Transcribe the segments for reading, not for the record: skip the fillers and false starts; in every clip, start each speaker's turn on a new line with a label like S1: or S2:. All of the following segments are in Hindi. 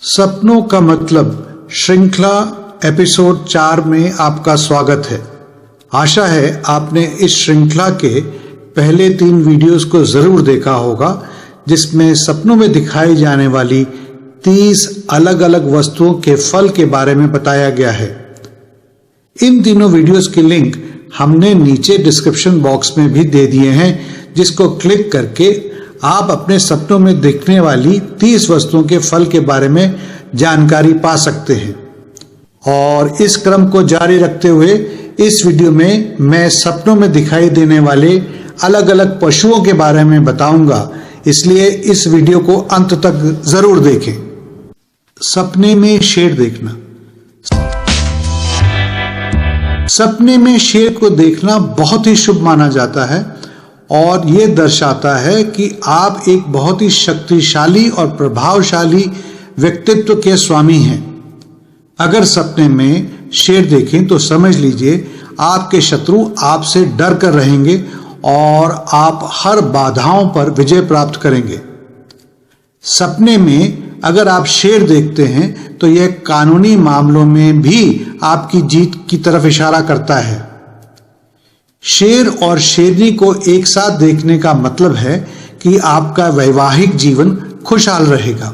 S1: सपनों का मतलब श्रृंखला एपिसोड 4 में आपका स्वागत है। आशा है आपने इस श्रृंखला के पहले 3 वीडियोस को जरूर देखा होगा, जिसमें सपनों में दिखाई जाने वाली 30 अलग अलग वस्तुओं के फल के बारे में बताया गया है। इन तीनों वीडियोस की लिंक हमने नीचे डिस्क्रिप्शन बॉक्स में भी दे दिए हैं, जिसको क्लिक करके आप अपने सपनों में दिखने वाली 30 वस्तुओं के फल के बारे में जानकारी पा सकते हैं। और इस क्रम को जारी रखते हुए इस वीडियो में मैं सपनों में दिखाई देने वाले अलग अलग पशुओं के बारे में बताऊंगा, इसलिए इस वीडियो को अंत तक जरूर देखें। सपने में शेर देखना। सपने में शेर को देखना बहुत ही शुभ माना जाता है और ये दर्शाता है कि आप एक बहुत ही शक्तिशाली और प्रभावशाली व्यक्तित्व के स्वामी हैं। अगर सपने में शेर देखें तो समझ लीजिए आपके शत्रु आपसे डर कर रहेंगे और आप हर बाधाओं पर विजय प्राप्त करेंगे। सपने में अगर आप शेर देखते हैं तो यह कानूनी मामलों में भी आपकी जीत की तरफ इशारा करता है। शेर और शेरनी को एक साथ देखने का मतलब है कि आपका वैवाहिक जीवन खुशहाल रहेगा।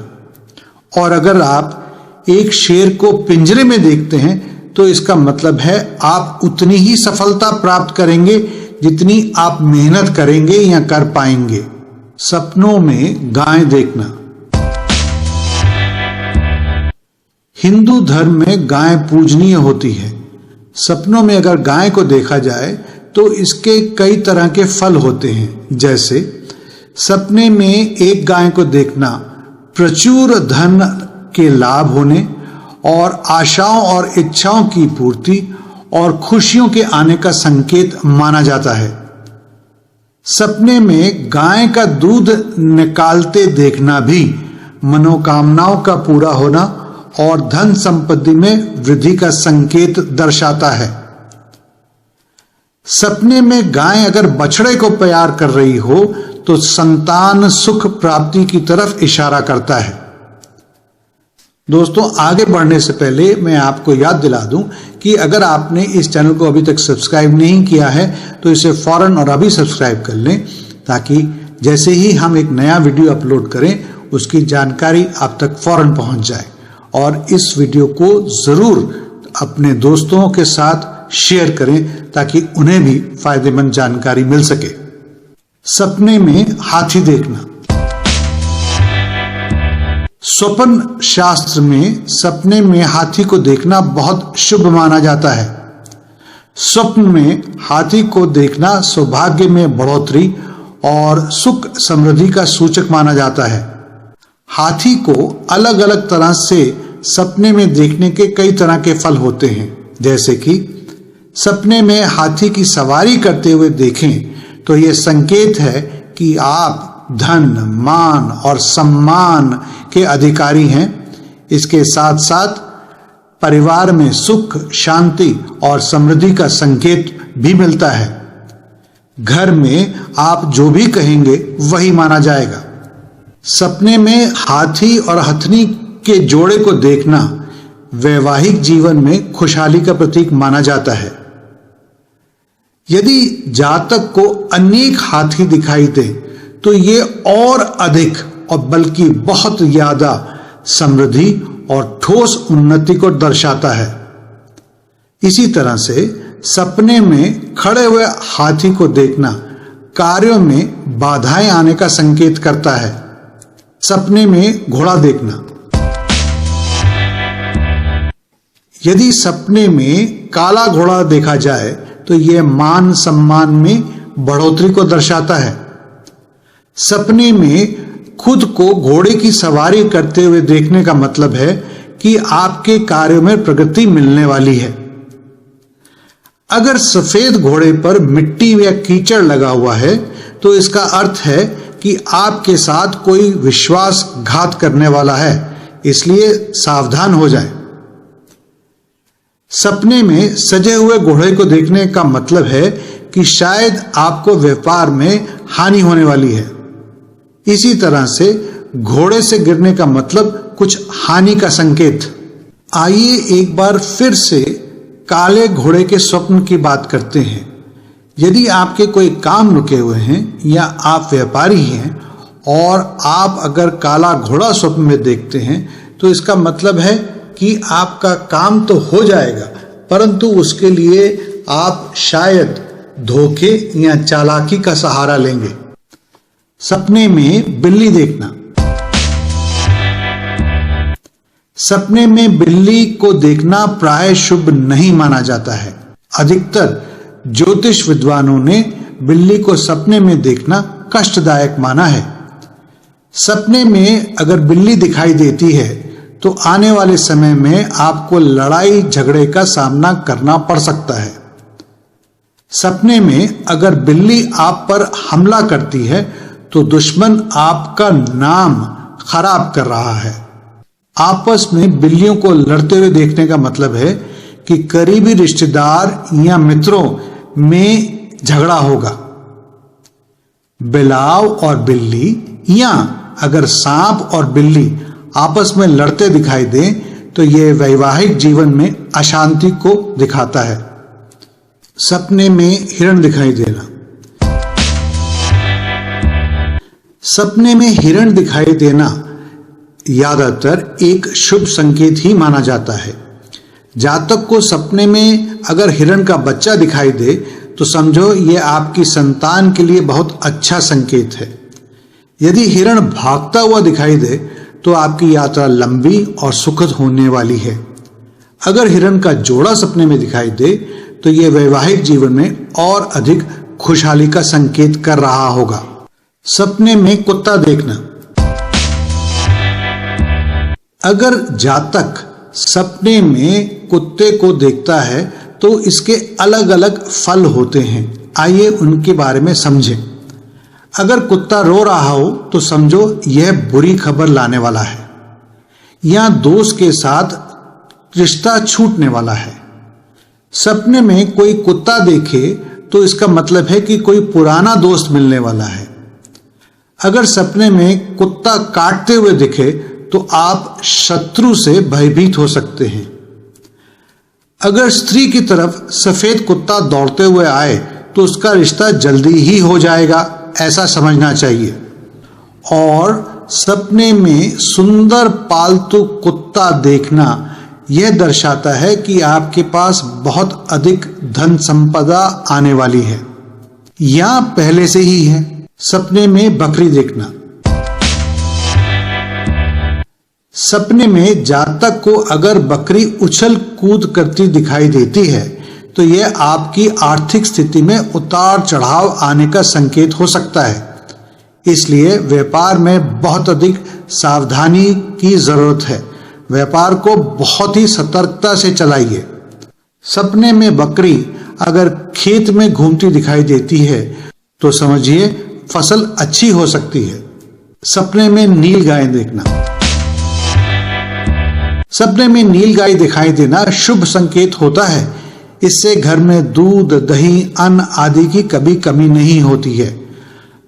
S1: और अगर आप एक शेर को पिंजरे में देखते हैं तो इसका मतलब है आप उतनी ही सफलता प्राप्त करेंगे जितनी आप मेहनत करेंगे या कर पाएंगे। सपनों में गाय देखना। हिंदू धर्म में गाय पूजनीय होती है। सपनों में अगर गाय को देखा जाए तो इसके कई तरह के फल होते हैं, जैसे सपने में एक गाय को देखना प्रचुर धन के लाभ होने और आशाओं और इच्छाओं की पूर्ति और खुशियों के आने का संकेत माना जाता है। सपने में गाय का दूध निकालते देखना भी मनोकामनाओं का पूरा होना और धन संपत्ति में वृद्धि का संकेत दर्शाता है। सपने में गाय अगर बछड़े को प्यार कर रही हो तो संतान सुख प्राप्ति की तरफ इशारा करता है। दोस्तों, आगे बढ़ने से पहले मैं आपको याद दिला दूं कि अगर आपने इस चैनल को अभी तक सब्सक्राइब नहीं किया है तो इसे फौरन और अभी सब्सक्राइब कर लें, ताकि जैसे ही हम एक नया वीडियो अपलोड करें उसकी जानकारी आप तक फौरन पहुंच जाए। और इस वीडियो को जरूर अपने दोस्तों के साथ शेयर करें ताकि उन्हें भी फायदेमंद जानकारी मिल सके। सपने में हाथी देखना। स्वप्न शास्त्र में सपने में हाथी को देखना बहुत शुभ माना जाता है। स्वप्न में हाथी को देखना सौभाग्य में बढ़ोतरी और सुख समृद्धि का सूचक माना जाता है। हाथी को अलग अलग तरह से सपने में देखने के कई तरह के फल होते हैं, जैसे कि सपने में हाथी की सवारी करते हुए देखें तो यह संकेत है कि आप धन, मान और सम्मान के अधिकारी हैं। इसके साथ साथ परिवार में सुख, शांति और समृद्धि का संकेत भी मिलता है। घर में आप जो भी कहेंगे वही माना जाएगा। सपने में हाथी और हथनी के जोड़े को देखना वैवाहिक जीवन में खुशहाली का प्रतीक माना जाता है। यदि जातक को अनेक हाथी दिखाई दे तो ये और अधिक और बल्कि बहुत ज्यादा समृद्धि और ठोस उन्नति को दर्शाता है। इसी तरह से सपने में खड़े हुए हाथी को देखना कार्यों में बाधाएं आने का संकेत करता है। सपने में घोड़ा देखना। यदि सपने में काला घोड़ा देखा जाए तो यह मान सम्मान में बढ़ोतरी को दर्शाता है। सपने में खुद को घोड़े की सवारी करते हुए देखने का मतलब है कि आपके कार्यों में प्रगति मिलने वाली है। अगर सफेद घोड़े पर मिट्टी या कीचड़ लगा हुआ है तो इसका अर्थ है कि आपके साथ कोई विश्वासघात करने वाला है, इसलिए सावधान हो जाएं। सपने में सजे हुए घोड़े को देखने का मतलब है कि शायद आपको व्यापार में हानि होने वाली है। इसी तरह से घोड़े से गिरने का मतलब कुछ हानि का संकेत। आइए एक बार फिर से काले घोड़े के स्वप्न की बात करते हैं। यदि आपके कोई काम रुके हुए हैं या आप व्यापारी हैं और आप अगर काला घोड़ा स्वप्न में देखते हैं तो इसका मतलब है कि आपका काम तो हो जाएगा, परंतु उसके लिए आप शायद धोखे या चालाकी का सहारा लेंगे। सपने में बिल्ली देखना। सपने में बिल्ली को देखना प्राय शुभ नहीं माना जाता है। अधिकतर ज्योतिष विद्वानों ने बिल्ली को सपने में देखना कष्टदायक माना है। सपने में अगर बिल्ली दिखाई देती है तो आने वाले समय में आपको लड़ाई झगड़े का सामना करना पड़ सकता है। सपने में अगर बिल्ली आप पर हमला करती है तो दुश्मन आपका नाम खराब कर रहा है। आपस में बिल्लियों को लड़ते हुए देखने का मतलब है कि करीबी रिश्तेदार या मित्रों में झगड़ा होगा। बिलाव और बिल्ली या अगर सांप और बिल्ली आपस में लड़ते दिखाई दें तो यह वैवाहिक जीवन में अशांति को दिखाता है। सपने में हिरण दिखाई देना। सपने में हिरण दिखाई देना ज्यादातर एक शुभ संकेत ही माना जाता है। जातक को सपने में अगर हिरण का बच्चा दिखाई दे तो समझो यह आपकी संतान के लिए बहुत अच्छा संकेत है। यदि हिरण भागता हुआ दिखाई दे तो आपकी यात्रा लंबी और सुखद होने वाली है। अगर हिरण का जोड़ा सपने में दिखाई दे तो यह वैवाहिक जीवन में और अधिक खुशहाली का संकेत कर रहा होगा। सपने में कुत्ता देखना। अगर जातक सपने में कुत्ते को देखता है तो इसके अलग अलग फल होते हैं। आइए उनके बारे में समझें। अगर कुत्ता रो रहा हो तो समझो यह बुरी खबर लाने वाला है या दोस्त के साथ रिश्ता छूटने वाला है। सपने में कोई कुत्ता देखे तो इसका मतलब है कि कोई पुराना दोस्त मिलने वाला है। अगर सपने में कुत्ता काटते हुए दिखे तो आप शत्रु से भयभीत हो सकते हैं। अगर स्त्री की तरफ सफेद कुत्ता दौड़ते हुए आए तो उसका रिश्ता जल्दी ही हो जाएगा, ऐसा समझना चाहिए। और सपने में सुंदर पालतू कुत्ता देखना यह दर्शाता है कि आपके पास बहुत अधिक धन संपदा आने वाली है या पहले से ही है। सपने में बकरी देखना। सपने में जातक को अगर बकरी उछल कूद करती दिखाई देती है तो यह आपकी आर्थिक स्थिति में उतार चढ़ाव आने का संकेत हो सकता है। इसलिए व्यापार में बहुत अधिक सावधानी की जरूरत है। व्यापार को बहुत ही सतर्कता से चलाइए। सपने में बकरी अगर खेत में घूमती दिखाई देती है तो समझिए फसल अच्छी हो सकती है। सपने में नील गाय देखना। सपने में नील गाय दिखाई देना शुभ संकेत होता है। इससे घर में दूध, दही, अन्न आदि की कभी कमी नहीं होती है।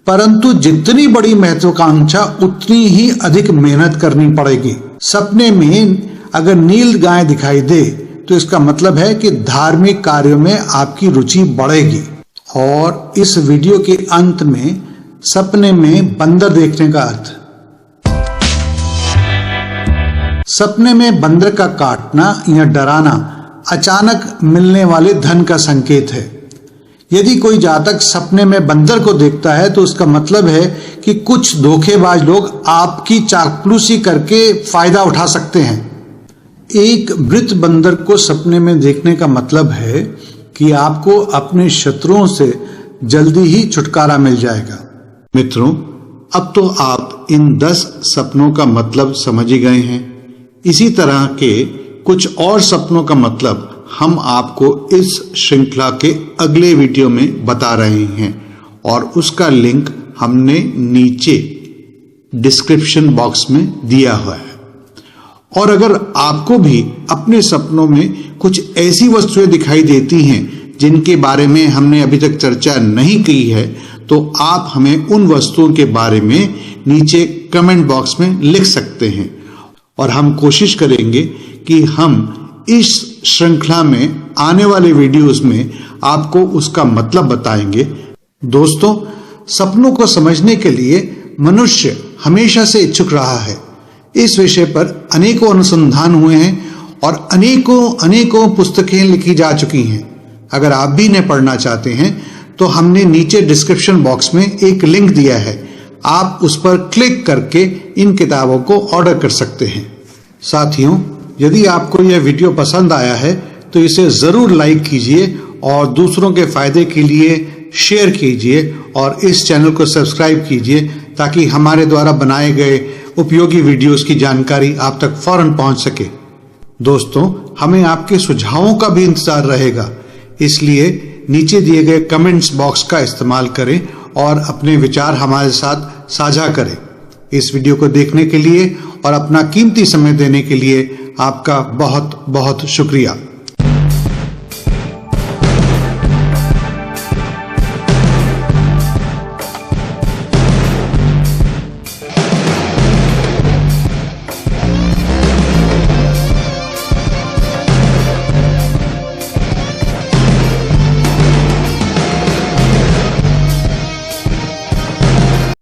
S1: परंतु जितनी बड़ी महत्वाकांक्षा उतनी ही अधिक मेहनत करनी पड़ेगी। सपने में अगर नील गाय दिखाई दे तो इसका मतलब है कि धार्मिक कार्यों में आपकी रुचि बढ़ेगी। और इस वीडियो के अंत में सपने में बंदर देखने का अर्थ। सपने में बंदर का काटना या डराना अचानक मिलने वाले धन का संकेत है। यदि कोई जातक सपने में बंदर को देखता है तो उसका मतलब है कि कुछ धोखेबाज लोग आपकी चापलूसी करके फायदा उठा सकते हैं। एक मृत बंदर को सपने में देखने का मतलब है कि आपको अपने शत्रुओं से जल्दी ही छुटकारा मिल जाएगा। मित्रों, अब तो आप इन 10 सपनों का मतलब समझ ही गए हैं। इसी तरह के कुछ और सपनों का मतलब हम आपको इस श्रृंखला के अगले वीडियो में बता रहे हैं और उसका लिंक हमने नीचे डिस्क्रिप्शन बॉक्स में दिया हुआ है। और अगर आपको भी अपने सपनों में कुछ ऐसी वस्तुएं दिखाई देती हैं जिनके बारे में हमने अभी तक चर्चा नहीं की है तो आप हमें उन वस्तुओं के बारे में नीचे कमेंट बॉक्स में लिख सकते हैं और हम कोशिश करेंगे कि हम इस श्रृंखला में आने वाले वीडियोस में आपको उसका मतलब बताएंगे। दोस्तों, सपनों को समझने के लिए मनुष्य हमेशा से इच्छुक रहा है। इस विषय पर अनेकों अनुसंधान हुए हैं और अनेकों पुस्तकें लिखी जा चुकी हैं। अगर आप भी इन्हें पढ़ना चाहते हैं तो हमने नीचे डिस्क्रिप्शन बॉक्स में एक लिंक दिया है, आप उस पर क्लिक करके इन किताबों को ऑर्डर कर सकते हैं। साथियों, यदि आपको यह वीडियो पसंद आया है तो इसे जरूर लाइक कीजिए और दूसरों के फायदे के लिए शेयर कीजिए और इस चैनल को सब्सक्राइब कीजिए ताकि हमारे द्वारा बनाए गए उपयोगी वीडियोस की जानकारी आप तक फौरन पहुंच सके। दोस्तों, हमें आपके सुझावों का भी इंतजार रहेगा, इसलिए नीचे दिए गए कमेंट्स बॉक्स का इस्तेमाल करें और अपने विचार हमारे साथ साझा करें। इस वीडियो को देखने के लिए और अपना कीमती समय देने के लिए आपका बहुत बहुत शुक्रिया।